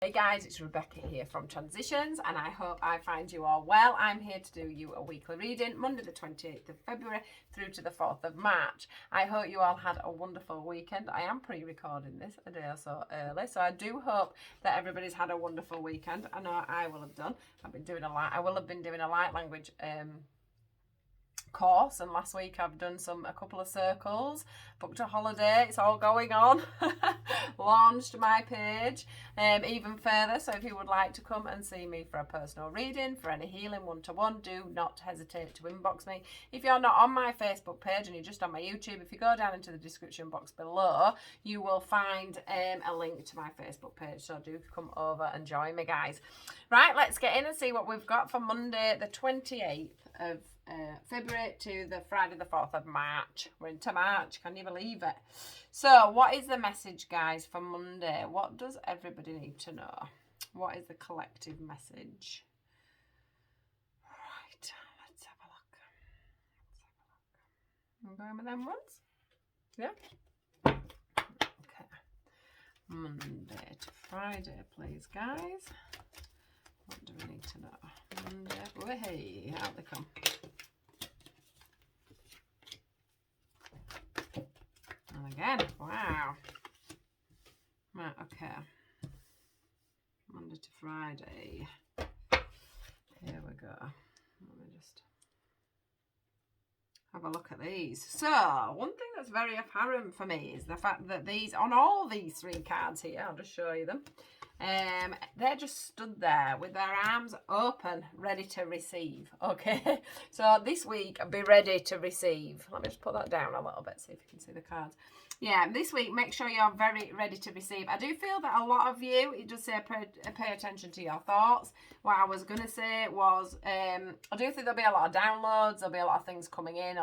Hey guys, it's Rebecca here from Transitions, and I hope I find you all well. I'm here to do you a weekly reading, Monday the 28th of February through to the 4th of March. I hope you all had a wonderful weekend. I am pre-recording this a day or so early, so I do hope that everybody's had a wonderful weekend. I know I will have done. I will have been doing a light language course, and last week I've done a couple of circles, booked a holiday, it's all going on. Launched my page even further, so if you would like to come and see me for a personal reading, for any healing one-to-one, do not hesitate to inbox me. If you're not on my Facebook page and you're just on my YouTube, if you go down into the description box below, you will find a link to my Facebook page, so do come over and join me, guys. Right, let's get in and see what we've got for Monday the 28th of February to the Friday the 4th of March. We're into March, can you believe it? So what is the message, guys, for Monday? What does everybody need to know? What is the collective message? Right, let's have a look. I'm going with them ones? Yeah? Okay. Monday to Friday, please, guys. What do we need to know? Monday, oh hey, out they come. And again, wow. Right, okay. Monday to Friday. Here we go. Let me just have a look at these. So, one thing that's very apparent for me is the fact that these, on all these three cards here, I'll just show you them. They're just stood there with their arms open, ready to receive. Okay, so this week, be ready to receive. Let me just put that down a little bit, see if you can see the cards. Yeah, this week, make sure you're very ready to receive. I do feel that a lot of you, it does say pay attention to your thoughts. What I was going to say was, I do think there'll be a lot of downloads, there'll be a lot of things coming in,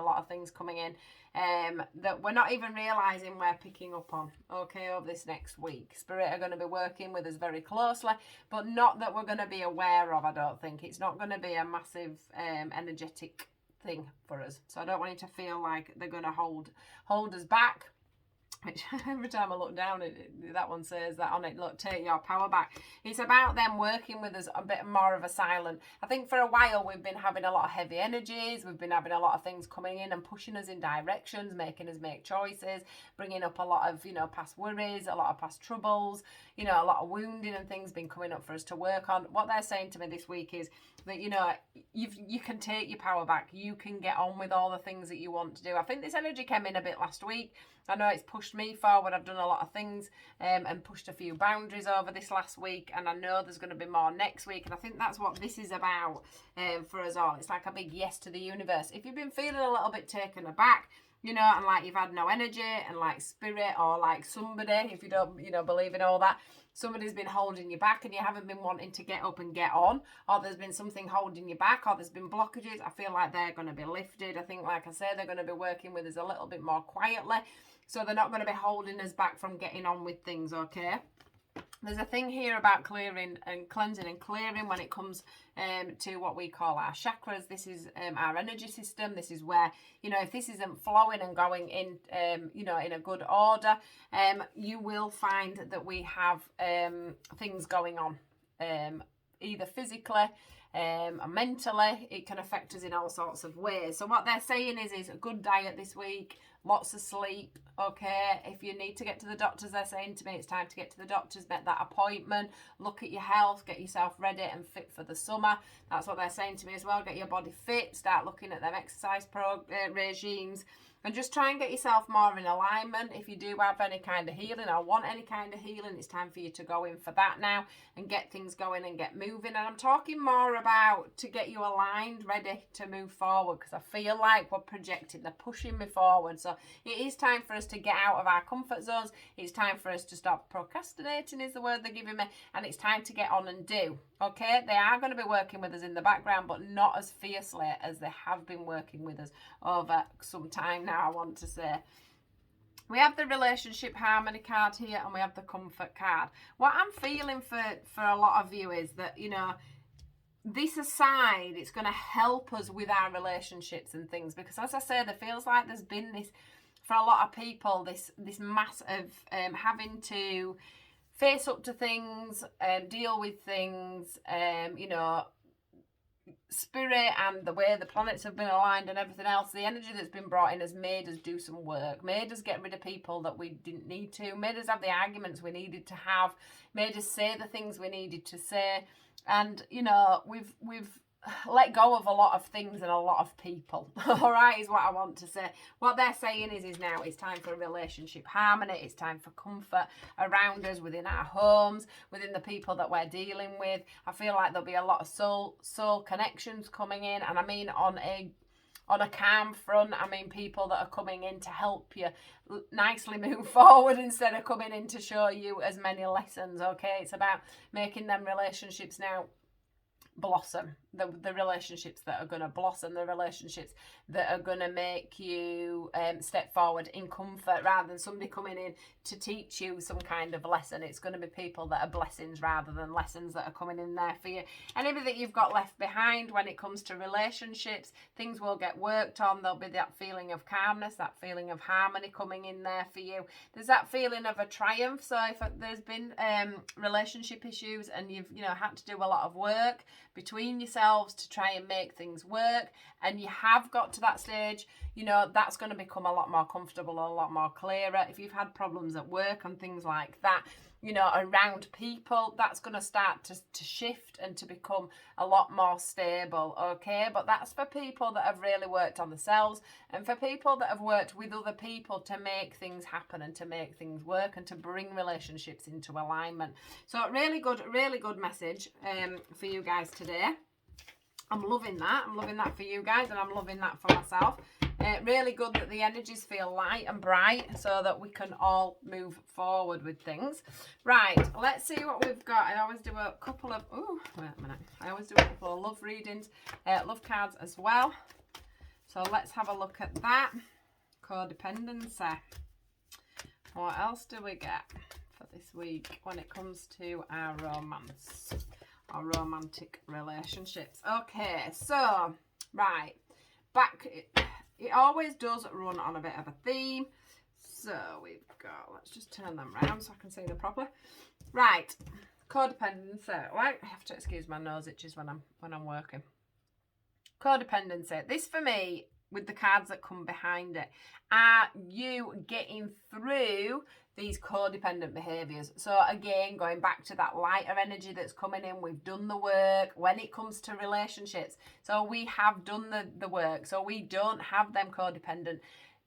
that we're not even realising we're picking up on, okay, over this next week. Spirit are going to be working with us very closely, but not that we're going to be aware of, I don't think. It's not going to be a massive energetic thing for us. So I don't want you to feel like they're going to hold us back. Which every time I look down, that one says that on it, look, take your power back. It's about them working with us a bit more of a silent. I think for a while we've been having a lot of heavy energies. We've been having a lot of things coming in and pushing us in directions, making us make choices, bringing up a lot of, past worries, a lot of past troubles, a lot of wounding and things been coming up for us to work on. What they're saying to me this week is that, you can take your power back. You can get on with all the things that you want to do. I think this energy came in a bit last week. I know it's pushed me forward. I've done a lot of things and pushed a few boundaries over this last week, and I know there's going to be more next week, and I think that's what this is about for us all. It's like a big yes to the universe. If you've been feeling a little bit taken aback, and like you've had no energy, and like spirit or like somebody, if you don't, believe in all that, somebody's been holding you back and you haven't been wanting to get up and get on, or there's been something holding you back, or there's been blockages, I feel like they're going to be lifted. I think, like I say, they're going to be working with us a little bit more quietly, so they're not going to be holding us back from getting on with things, okay? There's a thing here about clearing and cleansing and clearing when it comes to what we call our chakras. This is our energy system. This is where, if this isn't flowing and going in, in a good order, you will find that we have things going on, either physically, mentally. It can affect us in all sorts of ways. So what they're saying is a good diet this week, lots of sleep, okay? If you need to get to the doctors, they're saying to me, it's time to get to the doctors, make that appointment, look at your health, get yourself ready and fit for the summer. That's what they're saying to me as well. Get your body fit, start looking at them exercise regimes, and just try and get yourself more in alignment. If you do have any kind of healing or want any kind of healing, it's time for you to go in for that now and get things going and get moving. And I'm talking more about to get you aligned, ready to move forward, because I feel like we're projecting, they're pushing me forward. So it is time for us to get out of our comfort zones. It's time for us to stop procrastinating, is the word they're giving me, and it's time to get on and do. Okay, they are going to be working with us in the background, but not as fiercely as they have been working with us over some time now, I want to say. We have the relationship harmony card here, and we have the comfort card. What I'm feeling for a lot of you is that, this aside, it's going to help us with our relationships and things, because as I say, there feels like there's been this, for a lot of people, this mass of having to face up to things, deal with things, you know, spirit and the way the planets have been aligned and everything else, the energy that's been brought in has made us do some work, made us get rid of people that we didn't need to, made us have the arguments we needed to have, made us say the things we needed to say. And, you know, we've let go of a lot of things and a lot of people. All right, is what I want to say. What they're saying is now it's time for relationship harmony. It's time for comfort around us, within our homes, within the people that we're dealing with. I feel like there'll be a lot of soul connections coming in, and I mean on a calm front. I mean people that are coming in to help you nicely move forward instead of coming in to show you as many lessons. Okay, it's about making them relationships now blossom, the relationships that are going to blossom, the relationships that are going to make you step forward in comfort, rather than somebody coming in to teach you some kind of lesson. It's going to be people that are blessings rather than lessons that are coming in there for you. Anything that you've got left behind when it comes to relationships, things will get worked on. There'll be that feeling of calmness, that feeling of harmony coming in there for you. There's that feeling of a triumph. So if there's been relationship issues and you've had to do a lot of work between yourselves to try and make things work, and you have got to that stage, that's going to become a lot more comfortable, a lot more clearer. If you've had problems at work and things like that, around people, that's going to start to shift and to become a lot more stable, okay? But that's for people that have really worked on themselves, and for people that have worked with other people to make things happen and to make things work and to bring relationships into alignment. So really good message for you guys today. I'm loving that. I'm loving that for you guys, and I'm loving that for myself. Really good that the energies feel light and bright so that we can all move forward with things. Right, let's see what we've got. I always do a couple of, I always do a couple of love readings, love cards as well. So let's have a look at that. Codependency. What else do we get for this week when it comes to our romance? Or romantic relationships. Okay, so right, back. It always does run on a bit of a theme. So we've got. Let's just turn them around so I can see them properly. Right, codependency. Right, I have to excuse my nose itches when I'm working. Codependency. This for me, with the cards that come behind it, are you getting through these codependent behaviours? So again, going back to that lighter energy that's coming in, we've done the work when it comes to relationships. So we have done the work. So we don't have them codependent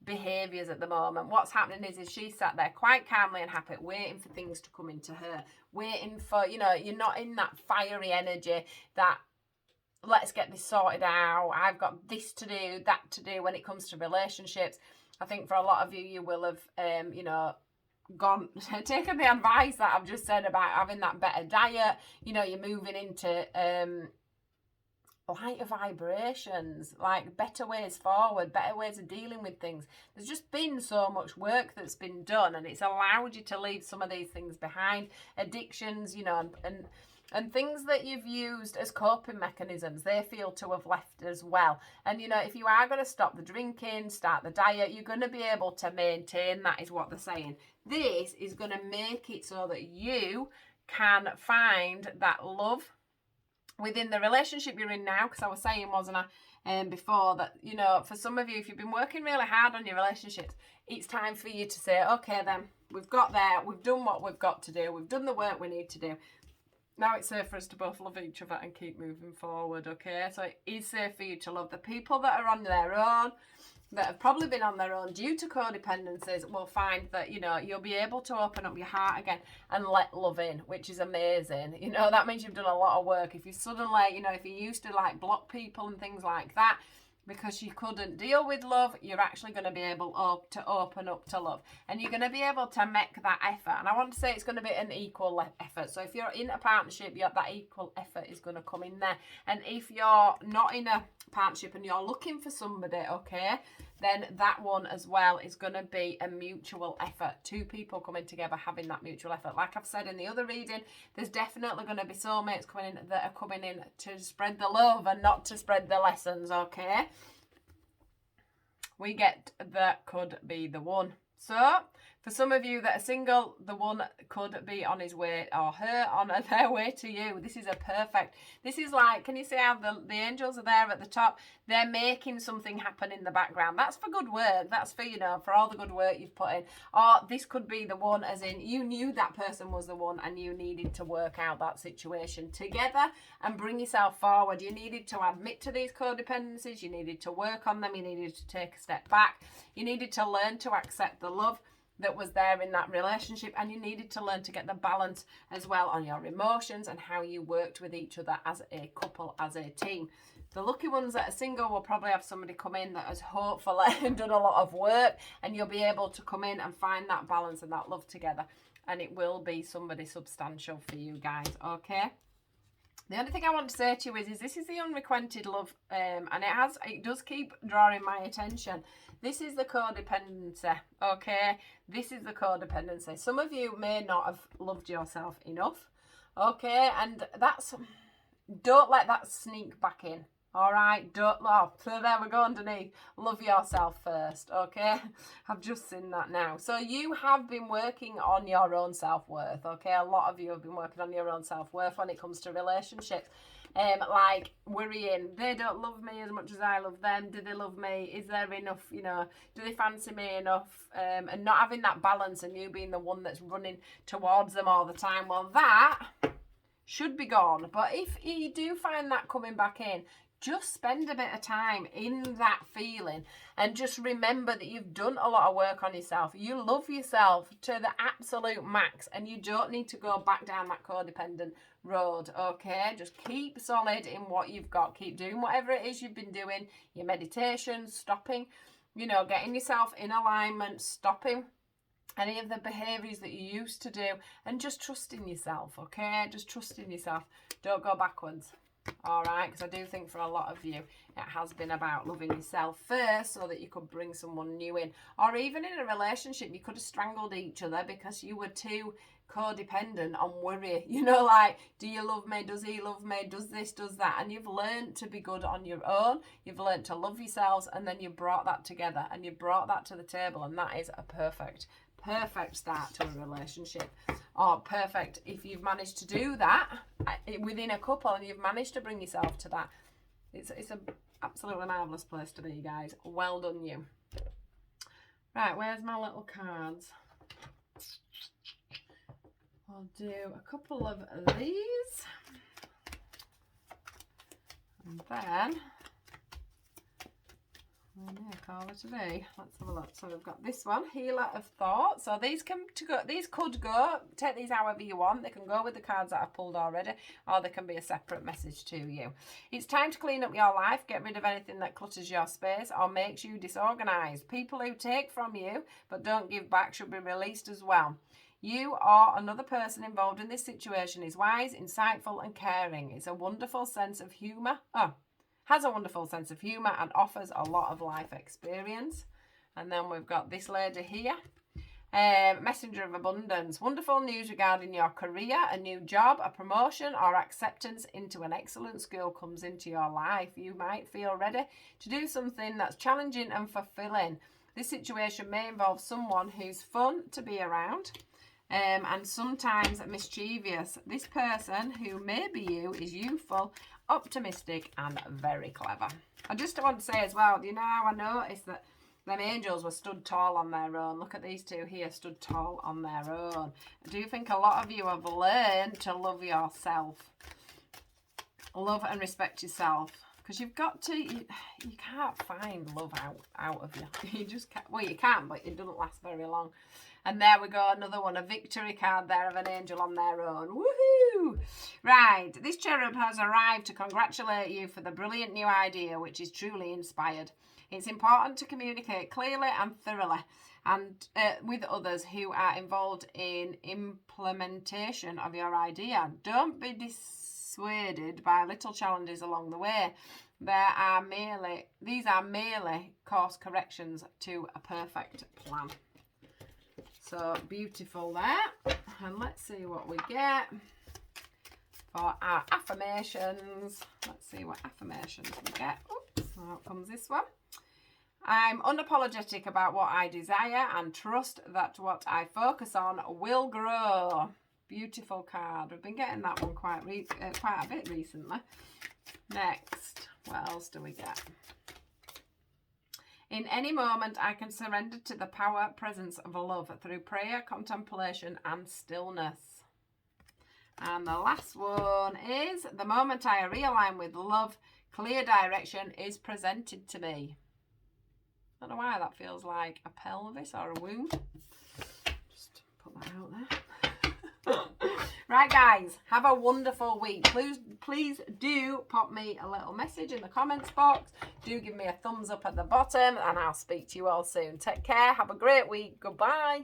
behaviours at the moment. What's happening is she's sat there quite calmly and happy, waiting for things to come into her, waiting for, you're not in that fiery energy that let's get this sorted out, I've got this to do, that to do when it comes to relationships. I think for a lot of you will have, taken the advice that I've just said about having that better diet. You're moving into lighter vibrations, like better ways forward, better ways of dealing with things. There's just been so much work that's been done, and it's allowed you to leave some of these things behind. Addictions, and things that you've used as coping mechanisms, they feel to have left as well. And, if you are going to stop the drinking, start the diet, you're going to be able to maintain that, is what they're saying. This is going to make it so that you can find that love within the relationship you're in now. Because I was saying, wasn't I, before that, for some of you, if you've been working really hard on your relationships, it's time for you to say, okay, then we've got there, we've done what we've got to do, we've done the work we need to do. Now it's safe for us to both love each other and keep moving forward, okay? So it is safe for you to love. The people that are on their own, that have probably been on their own due to codependencies, will find that, you'll be able to open up your heart again and let love in, which is amazing. That means you've done a lot of work. If you suddenly, if you used to block people and things like that, because you couldn't deal with love, you're actually going to be able to open up to love. And you're going to be able to make that effort. And I want to say it's going to be an equal effort. So if you're in a partnership, that equal effort is going to come in there. And if you're not in a partnership and you're looking for somebody, okay, then that one as well is going to be a mutual effort. Two people coming together, having that mutual effort. Like I've said in the other reading, there's definitely going to be soulmates coming in that are coming in to spread the love and not to spread the lessons, okay? We get that could be the one. So For some of you that are single, the one could be on his way, or her on their way to you. This is a perfect, this is like, can you see how the angels are there at the top? They're making something happen in the background. That's for good work. That's for, you know, for all the good work you've put in. Or this could be the one, as in you knew that person was the one and you needed to work out that situation together and bring yourself forward. You needed to admit to these codependencies. You needed to work on them. You needed to take a step back. You needed to learn to accept the love that was there in that relationship, and you needed to learn to get the balance as well on your emotions and how you worked with each other as a couple, as a team. The lucky ones that are single will probably have somebody come in that has hopefully done a lot of work, and you'll be able to come in and find that balance and that love together, and it will be somebody substantial for you guys, okay? The only thing I want to say to you is this is the unrequited love, and it does keep drawing my attention. This is the codependency, okay? This is the codependency. Some of you may not have loved yourself enough, okay? And don't let that sneak back in, all right? So there we go underneath. Love yourself first, okay? I've just seen that now. So you have been working on your own self-worth, okay? A lot of you have been working on your own self-worth when it comes to relationships. Like worrying, they don't love me as much as I love them. Do they love me? Is there enough, you know, do they fancy me enough? And not having that balance, and you being the one that's running towards them all the time. Well, that should be gone. But if you do find that coming back in, just spend a bit of time in that feeling and just remember that you've done a lot of work on yourself. You love yourself to the absolute max, and you don't need to go back down that codependent road, okay? Just keep solid in what you've got. Keep doing whatever it is you've been doing, your meditation, stopping, you know, getting yourself in alignment, stopping any of the behaviours that you used to do, and just trusting yourself, okay? Just trusting yourself. Don't go backwards. All right, because I do think for a lot of you it has been about loving yourself first so that you could bring someone new in. Or even in a relationship, you could have strangled each other because you were too codependent on worry. You know, like, do you love me? Does he love me? Does this, does that? And you've learned to be good on your own. You've learned to love yourselves, and then you brought that together and you brought that to the table, and that is a perfect start to a relationship. Or perfect if you've managed to do that within a couple and you've managed to bring yourself to that. It's an absolutely marvellous place to be, guys. Well done, you. Right, where's my little cards? I'll do a couple of these, and then today. Let's have a look. So we've got this one, Healer of Thought. So these could go, take these however you want. They can go with the cards that I've pulled already, or they can be a separate message to you. It's time to clean up your life. Get rid of anything that clutters your space or makes you disorganized. People who take from you but don't give back should be released as well. You or another person involved in this situation is wise, insightful, and caring. It's a wonderful sense of humour. Has a wonderful sense of humour and offers a lot of life experience. And then we've got this lady here. Messenger of Abundance. Wonderful news regarding your career, a new job, a promotion, or acceptance into an excellent school comes into your life. You might feel ready to do something that's challenging and fulfilling. This situation may involve someone who's fun to be around, and sometimes mischievous. This person, who may be you, is youthful, optimistic, and very clever. I just want to say as well, you know how I noticed that them angels were stood tall on their own? Look at these two here, stood tall on their own. I do think a lot of you have learned to love yourself. Love and respect yourself. Because you've got to, you can't find love out of you. You just can't, well, you can, but it doesn't last very long. And there we go, another one, a victory card there of an angel on their own. Woohoo! Right, this cherub has arrived to congratulate you for the brilliant new idea, which is truly inspired. It's important to communicate clearly and thoroughly and with others who are involved in implementation of your idea. Don't be dissuaded by little challenges along the way. These are merely course corrections to a perfect plan. So beautiful there. And let's see what we get for our affirmations. Let's see what affirmations we get. Oops, out comes this one. I'm unapologetic about what I desire and trust that what I focus on will grow. Beautiful card. We've been getting that one quite a bit recently. Next, what else do we get? In any moment, I can surrender to the power, presence of love through prayer, contemplation, and stillness. And the last one is, the moment I realign with love, clear direction is presented to me. I don't know why that feels like a pelvis or a womb. Just put that out there. Right, guys, have a wonderful week. Please do pop me a little message in the comments box. Do give me a thumbs up at the bottom, and I'll speak to you all soon. Take care. Have a great week. Goodbye.